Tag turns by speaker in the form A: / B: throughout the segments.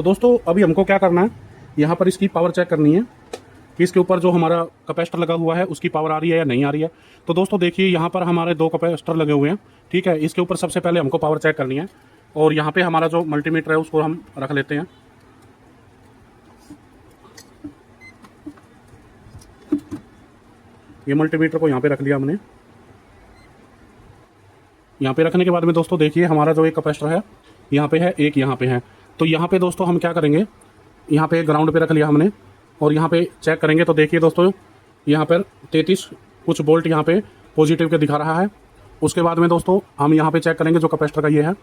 A: तो दोस्तों अभी हमको क्या करना है, यहाँ पर इसकी पावर चेक करनी है कि इसके ऊपर जो हमारा कैपेसिटर लगा हुआ है उसकी पावर आ रही है या नहीं आ रही है। तो दोस्तों देखिए यहाँ पर हमारे 2 कैपेसिटर लगे हुए हैं, ठीक है। इसके ऊपर सबसे पहले हमको पावर चेक करनी है और यहाँ पे हमारा जो मल्टीमीटर है उसको हम रख लेते हैं। ये मल्टीमीटर को यहाँ पे रख लिया हमने। यहाँ पे रखने के बाद में दोस्तों देखिए हमारा जो एक कैपेसिटर है यहाँ पे है, एक यहाँ पे है। तो यहाँ पे दोस्तों हम क्या करेंगे, यहाँ पे ग्राउंड पे रख लिया हमने और यहाँ पे चेक करेंगे। तो देखिए दोस्तों यहाँ पर 33 कुछ वोल्ट यहाँ पे पॉजिटिव के दिखा रहा है। उसके बाद में दोस्तों हम यहाँ पे चेक करेंगे जो कैपेसिटर का ये है,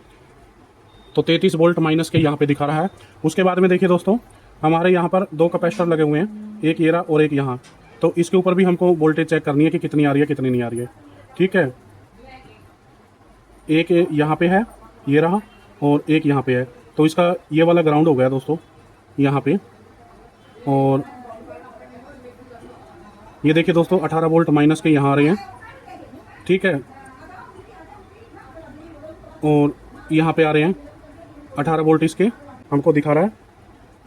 A: तो 33 वोल्ट माइनस के यहाँ पे दिखा रहा है। उसके बाद में देखिए दोस्तों हमारे यहाँ पर 2 कैपेसिटर लगे हुए हैं, एक ये रहा और एक यहाँ। तो इसके ऊपर भी हमको वोल्टेज चेक करनी है कि कितनी आ रही है कितनी नहीं आ रही है, ठीक है। एक यहाँ पे है, ये रहा, और एक यहाँ पे है। तो इसका ये वाला ग्राउंड हो गया दोस्तों यहाँ पे। और ये देखिए दोस्तों 18 वोल्ट माइनस के यहाँ आ रहे हैं, ठीक है। और यहाँ पे आ रहे हैं 18 वोल्ट इसके हमको दिखा रहा है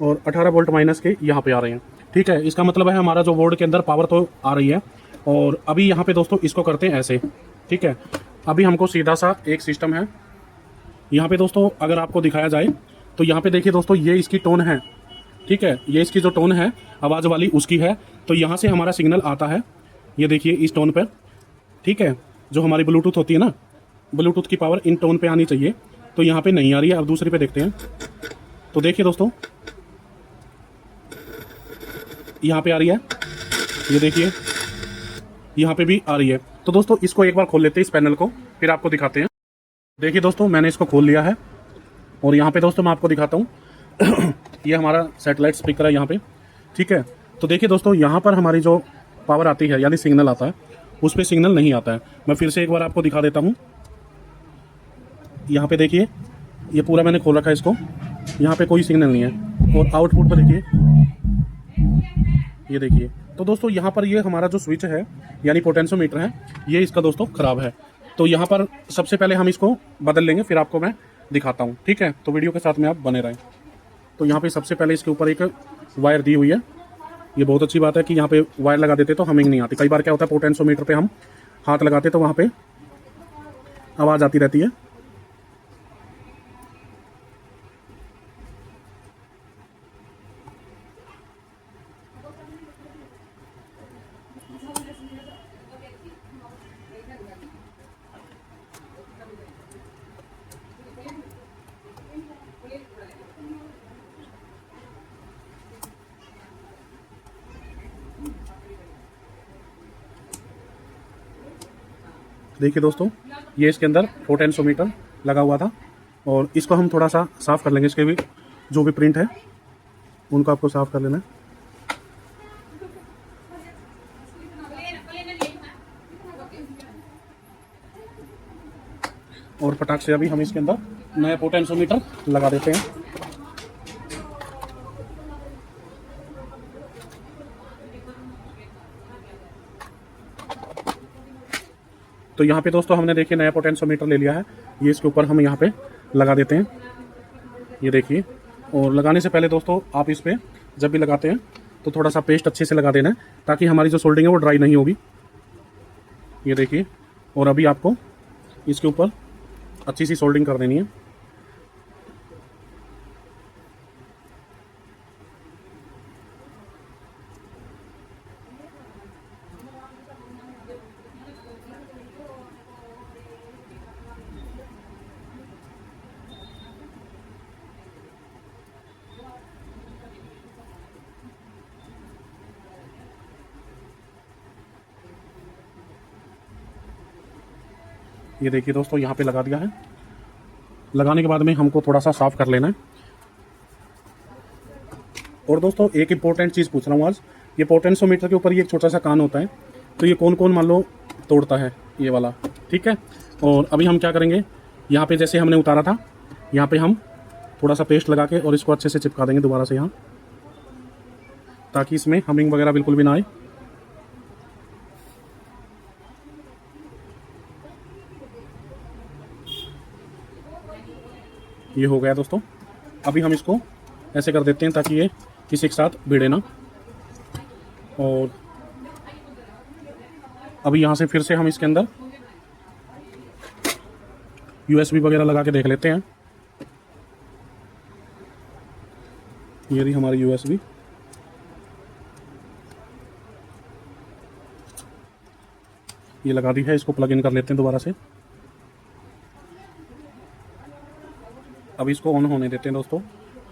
A: और 18 वोल्ट माइनस के यहाँ पे आ रहे हैं, ठीक है। इसका मतलब है हमारा जो बोर्ड के अंदर पावर तो आ रही है। और अभी यहाँ पे दोस्तों इसको करते हैं ऐसे, ठीक है। अभी हमको सीधा सा एक सिस्टम है यहाँ पे दोस्तों, अगर आपको दिखाया जाए तो यहाँ पे देखिए दोस्तों ये इसकी टोन है, ठीक है। ये इसकी जो टोन है आवाज़ वाली उसकी है। तो यहाँ से हमारा सिग्नल आता है, ये देखिए इस टोन पर, ठीक है। जो हमारी ब्लूटूथ होती है ना, ब्लूटूथ की पावर इन टोन पे आनी चाहिए। तो यहाँ पे नहीं आ रही है। अब दूसरी पे देखते हैं। तो देखिए दोस्तों यहाँ पे आ रही है, ये देखिए यहाँ पे भी आ रही है। तो दोस्तों इसको एक बार खोल लेते हैं इस पैनल को, फिर आपको दिखाते हैं। देखिए दोस्तों मैंने इसको खोल लिया है और यहाँ पे दोस्तों मैं आपको दिखाता हूँ ये हमारा सैटेलाइट स्पीकर है यहाँ पे, ठीक है। तो देखिए दोस्तों यहाँ पर हमारी जो पावर आती है यानी सिग्नल आता है, उस पर सिग्नल नहीं आता है। मैं फिर से एक बार आपको दिखा देता हूँ। यहाँ पे देखिए ये पूरा मैंने खोल रखा है इसको, यहाँ पे कोई सिग्नल नहीं है। और आउटपुट पर देखिए, ये देखिए। तो दोस्तों यहाँ पर ये हमारा जो स्विच है यानी पोटेंशियोमीटर है, ये इसका दोस्तों ख़राब है। तो यहाँ पर सबसे पहले हम इसको बदल लेंगे, फिर आपको मैं दिखाता हूँ, ठीक है। तो वीडियो के साथ में आप बने रहें। तो यहाँ पे सबसे पहले इसके ऊपर एक वायर दी हुई है। ये बहुत अच्छी बात है कि यहाँ पे वायर लगा देते तो हमिंग नहीं आती। कई बार क्या होता है पोटेंशियोमीटर पे हम हाथ लगाते तो वहाँ पे आवाज़ आती रहती है। देखिए दोस्तों ये इसके अंदर पोटेंशियोमीटर लगा हुआ था और इसको हम थोड़ा सा साफ़ कर लेंगे। इसके भी जो भी प्रिंट है उनको आपको साफ़ कर लेना है। और फटाक से अभी हम इसके अंदर नया पोटेंशियोमीटर लगा देते हैं। तो यहाँ पे दोस्तों हमने देखिए नया पोटेंशियोमीटर ले लिया है। ये इसके ऊपर हम यहाँ पे लगा देते हैं, ये देखिए। और लगाने से पहले दोस्तों आप इस पे जब भी लगाते हैं तो थोड़ा सा पेस्ट अच्छे से लगा देना है ताकि हमारी जो सोल्डिंग है वो ड्राई नहीं होगी, ये देखिए। और अभी आपको इसके ऊपर अच्छी सी सोल्डिंग कर देनी है। ये देखिए दोस्तों यहाँ पे लगा दिया है। लगाने के बाद में हमको थोड़ा सा साफ कर लेना है। और दोस्तों एक इम्पोर्टेंट चीज़ पूछ रहा हूँ आज, ये पोटेंशियोमीटर के ऊपर ये एक छोटा सा कान होता है, तो ये कौन कौन मान लो तोड़ता है ये वाला, ठीक है। और अभी हम क्या करेंगे, यहाँ पे जैसे हमने उतारा था यहाँ पे हम थोड़ा सा पेस्ट लगा के और इसको अच्छे से चिपका देंगे दोबारा से यहाँ, ताकि इसमें हमिंग वगैरह बिल्कुल भी ना आए। ये हो गया दोस्तों। अभी हम इसको ऐसे कर देते हैं ताकि ये किसी के साथ भिड़े ना। और अभी यहाँ से फिर से हम इसके अंदर USB वगैरह लगा के देख लेते हैं। ये रही हमारी USB। ये लगा दी है, इसको प्लग इन कर लेते हैं दोबारा से। अब इसको ऑन होने देते हैं दोस्तों,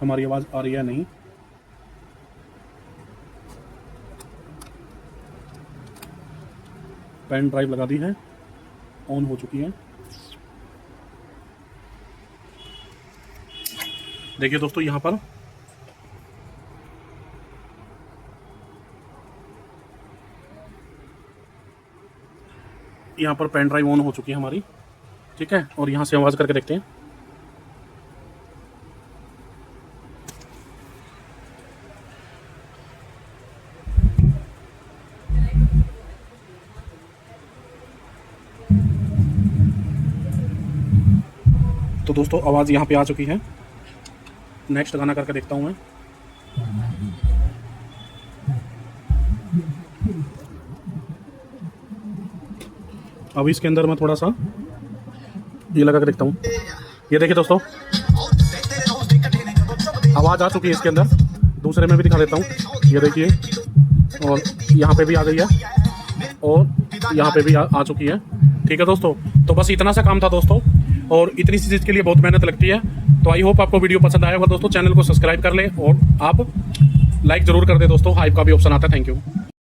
A: हमारी आवाज़ आ रही है नहीं। पेन ड्राइव लगा दी है, ऑन हो चुकी है। देखिए दोस्तों यहाँ पर पेन ड्राइव ऑन हो चुकी है हमारी, ठीक है। और यहाँ से आवाज़ करके देखते हैं। तो दोस्तों आवाज़ यहाँ पे आ चुकी है। नेक्स्ट गाना करके देखता हूँ मैं। अब इसके अंदर मैं थोड़ा सा ये लगा के देखता हूँ। ये देखिए दोस्तों आवाज़ आ चुकी है इसके अंदर। दूसरे में भी दिखा देता हूँ, ये देखिए। और यहाँ पे भी आ गई है और यहाँ पे भी आ चुकी है, ठीक है दोस्तों। तो बस इतना सा काम था दोस्तों, और इतनी सी चीज़ के लिए बहुत मेहनत लगती है। तो आई होप आपको वीडियो पसंद आया होगा दोस्तों। चैनल को सब्सक्राइब कर लें और आप लाइक ज़रूर कर दें दोस्तों। हाइप का भी ऑप्शन आता है। Thank you.